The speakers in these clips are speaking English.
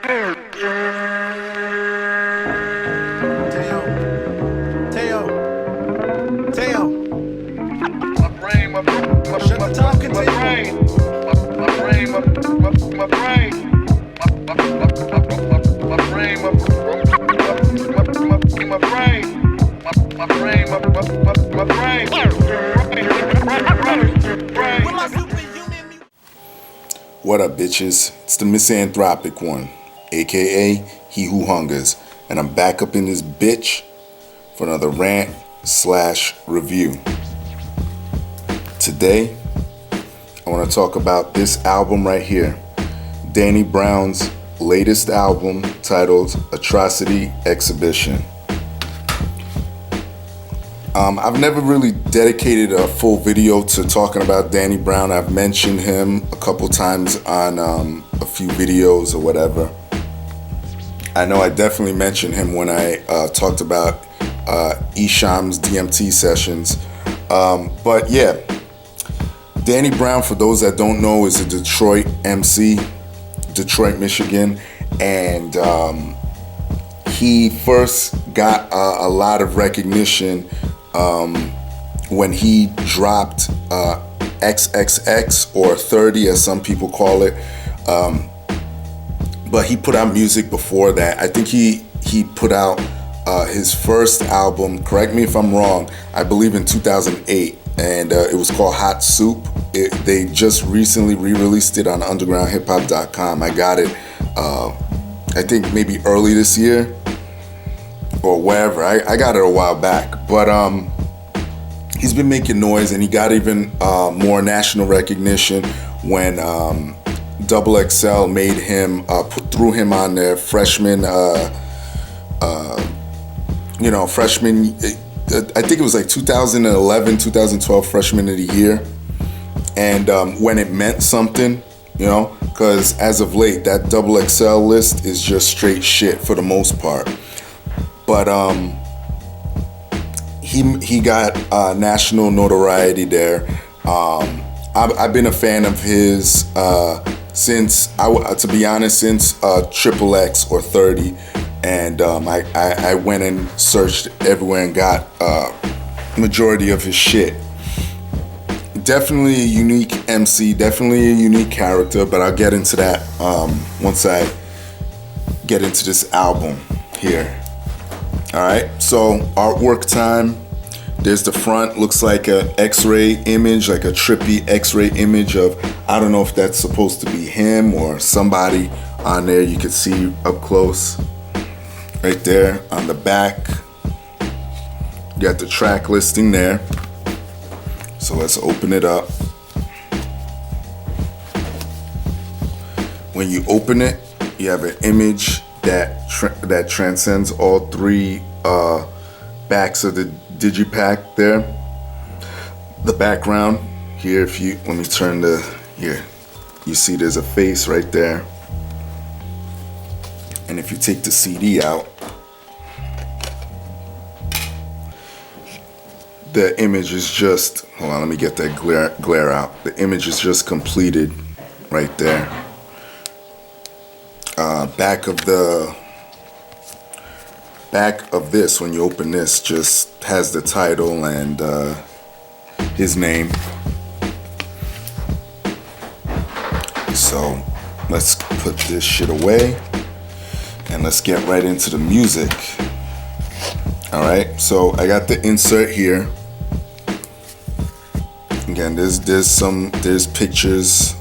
What up, bitches? It's the misanthropic one, aka He Who Hungers, and I'm back up in this bitch for another rant/review. Today, I want to talk about this album right here, Danny Brown's latest album titled Atrocity Exhibition. I've never really dedicated a full video to talking about Danny Brown. I've mentioned him a couple times on a few videos or whatever. I know I definitely mentioned him when I talked about Esham's DMT sessions. But yeah, Danny Brown, for those that don't know, is a Detroit MC, Detroit, Michigan, and he first got a lot of recognition when he dropped XXX, or 30 as some people call it. But he put out music before that. I think he put out his first album, correct me if I'm wrong, I believe in 2008, and it was called Hot Soup. They just recently re-released it on undergroundhiphop.com. I got it I think maybe early this year or wherever. I got it a while back, but he's been making noise, and he got even more national recognition when Double XL made him threw him on their freshman freshman, I think it was like 2011 2012 freshman of the year, and when it meant something, because as of late that Double XL list is just straight shit for the most part. But he got national notoriety there. I've been a fan of his since, to be honest, since Triple X or 30, and I went and searched everywhere and got majority of his shit. Definitely a unique MC, definitely a unique character, but I'll get into that once I get into this album here. Alright, so artwork time. There's the front, looks like a X-ray image, like a trippy X-ray image of, I don't know if that's supposed to be him or somebody on there you can see up close. Right there on the back, you got the track listing there. So let's open it up. When you open it, you have an image that transcends all three backs of the digipack there. The background here, let me turn here, you see there's a face right there. And if you take the CD out, the image is just, hold on, let me get that glare out. The image is just completed right there. Back of this, when you open this, just has the title and his name. So let's put this shit away and let's get right into the music. Alright, so I got the insert here. Again, there's pictures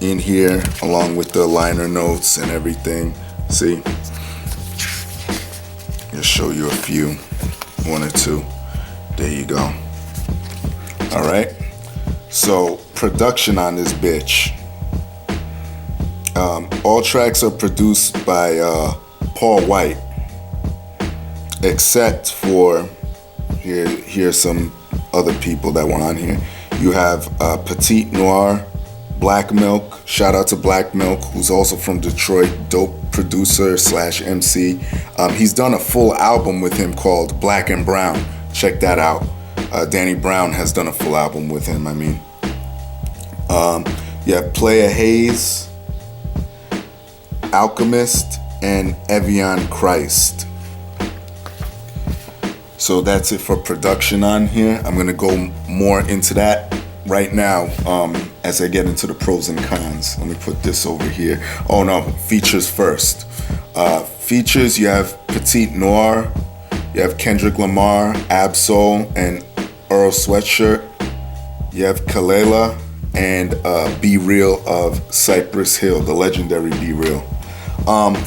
in here along with the liner notes and everything. See? Just show you a few, one or two. There you go. Alright, so production on this bitch. All tracks are produced by Paul White, except for here's some other people that were on here. You have Petite Noir, Black Milk. Shout out to Black Milk, who's also from Detroit, dope producer / MC. He's done a full album with him called Black and Brown. Check that out. Danny Brown has done a full album with him, I mean. You have Playa Hayes. Alchemist, and Evian Christ. So that's it for production on here. I'm gonna go more into that right now as I get into the pros and cons. Let me put this over here. Oh no, features first. Features, you have Petite Noir, you have Kendrick Lamar, Ab-Soul, and Earl Sweatshirt. You have Kalela and Be Real of Cypress Hill, the legendary Be Real.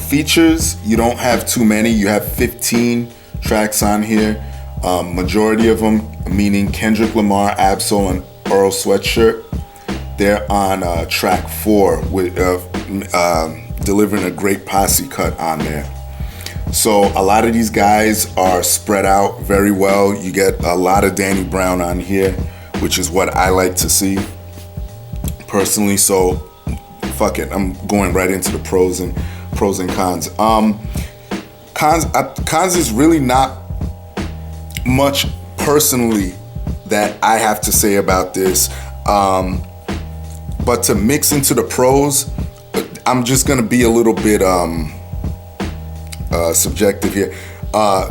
Features, you don't have too many. You have 15 tracks on here. Majority of them, meaning Kendrick Lamar, Ab-Soul, and Earl Sweatshirt, they're on track 4 with delivering a great posse cut on there. So a lot of these guys are spread out very well. You get a lot of Danny Brown on here, which is what I like to see personally. So fuck it, I'm going right into the pros and cons. Cons is really not much personally that I have to say about this, but to mix into the pros, I'm just gonna be a little bit subjective here.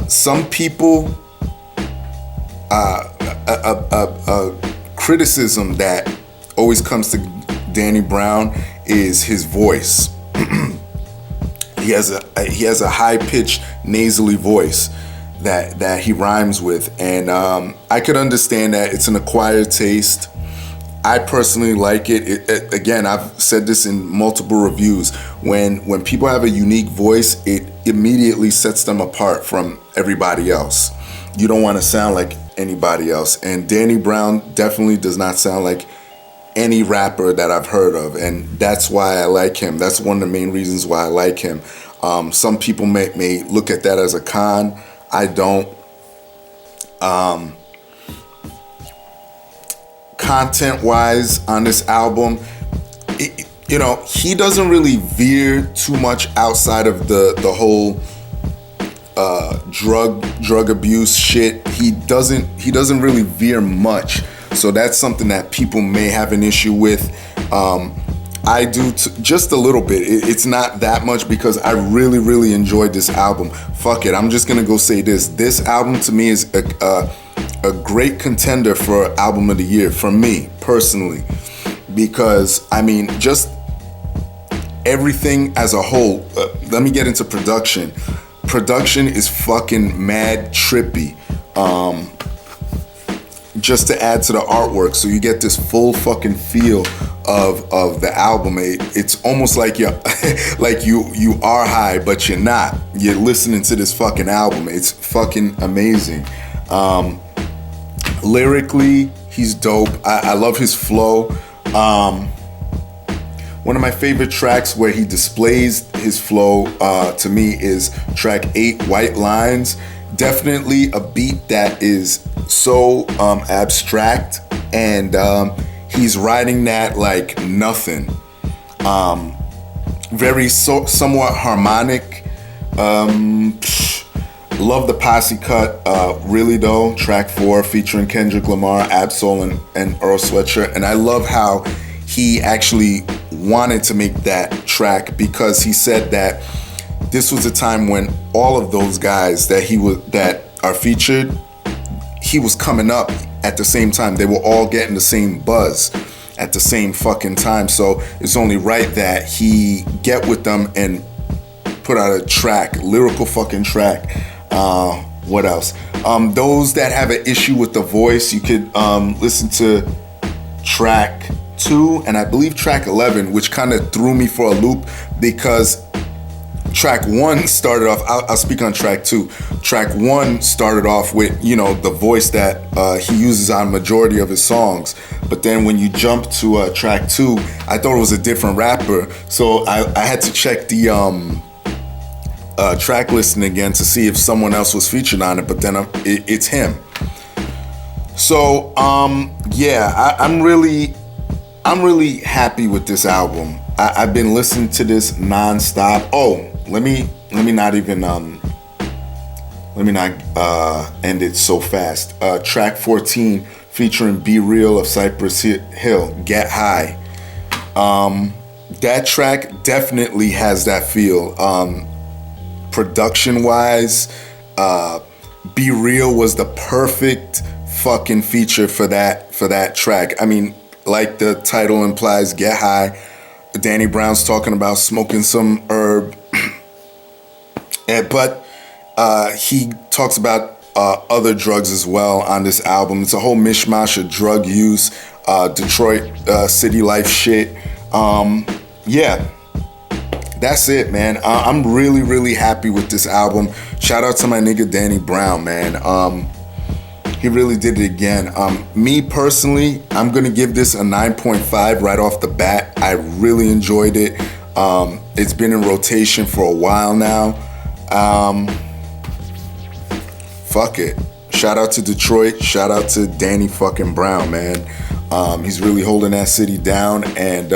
Some people, criticism that always comes to Danny Brown is his voice. He has a high-pitched, nasally voice that he rhymes with, and I could understand that. It's an acquired taste. I personally like it. Again, I've said this in multiple reviews. When people have a unique voice, it immediately sets them apart from everybody else. You don't want to sound like anybody else, and Danny Brown definitely does not sound like any rapper that I've heard of, and that's why I like him. That's one of the main reasons why I like him. Some people may look at that as a con. I don't. Content-wise on this album, he doesn't really veer too much outside of the whole drug abuse shit. He doesn't really veer much. So that's something that people may have an issue with. I do just a little bit. It's not that much because I really, really enjoyed this album. Fuck it, I'm just gonna go say this. This album to me is a great contender for album of the year for me personally, because I mean, just everything as a whole. Let me get into production. Production is fucking mad trippy. Just to add to the artwork, so you get this full fucking feel of the album. It's almost like you are high, but you're not. You're listening to this fucking album. It's fucking amazing. Lyrically, he's dope. I love his flow. One of my favorite tracks where he displays his flow to me is track 8, White Lines. Definitely a beat that is so abstract, and he's riding that like nothing. Very somewhat harmonic. Love the posse cut, really though. Track 4 featuring Kendrick Lamar, Ab-Soul, and Earl Sweatshirt. And I love how he actually wanted to make that track, because he said that this was a time when all of those guys that are featured, he was coming up at the same time. They were all getting the same buzz at the same fucking time. So it's only right that he get with them and put out a track, lyrical fucking track. What else? Those that have an issue with the voice, you could listen to track 2 and I believe track 11, which kind of threw me for a loop, because track 1 started off, I'll speak on track 2. Track 1 started off with, the voice that he uses on majority of his songs. But then when you jump to track 2, I thought it was a different rapper. So I had to check the track listing again to see if someone else was featured on it. But then it's him. So yeah, I'm really happy with this album. I've been listening to this nonstop. Oh, let me not end it so fast. Track 14 featuring Be Real of Cypress Hill, Get High. that track definitely has that feel. Production wise, Be Real was the perfect fucking feature for that track. I mean, like the title implies, get high. Danny Brown's talking about smoking some herb, but he talks about other drugs as well on this album. It's a whole mishmash of drug use, Detroit city life shit. Yeah, that's it, man. I'm really, really happy with this album. Shout out to my nigga Danny Brown, man. He really did it again. Me personally, I'm gonna give this a 9.5 right off the bat. I really enjoyed it. It's been in rotation for a while now. Fuck it. Shout out to Detroit. Shout out to Danny fucking Brown, man. He's really holding that city down, and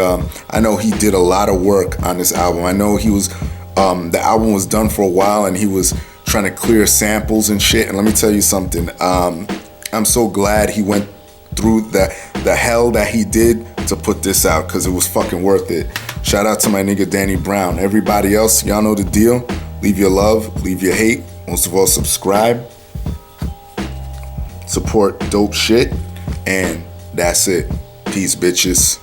I know he did a lot of work on this album. I know he was, the album was done for a while, and he was trying to clear samples and shit. And let me tell you something. I'm so glad he went through the hell that he did to put this out, because it was fucking worth it. Shout out to my nigga Danny Brown. Everybody else, y'all know the deal. Leave your love, leave your hate. Most of all, subscribe. Support dope shit. And that's it. Peace, bitches.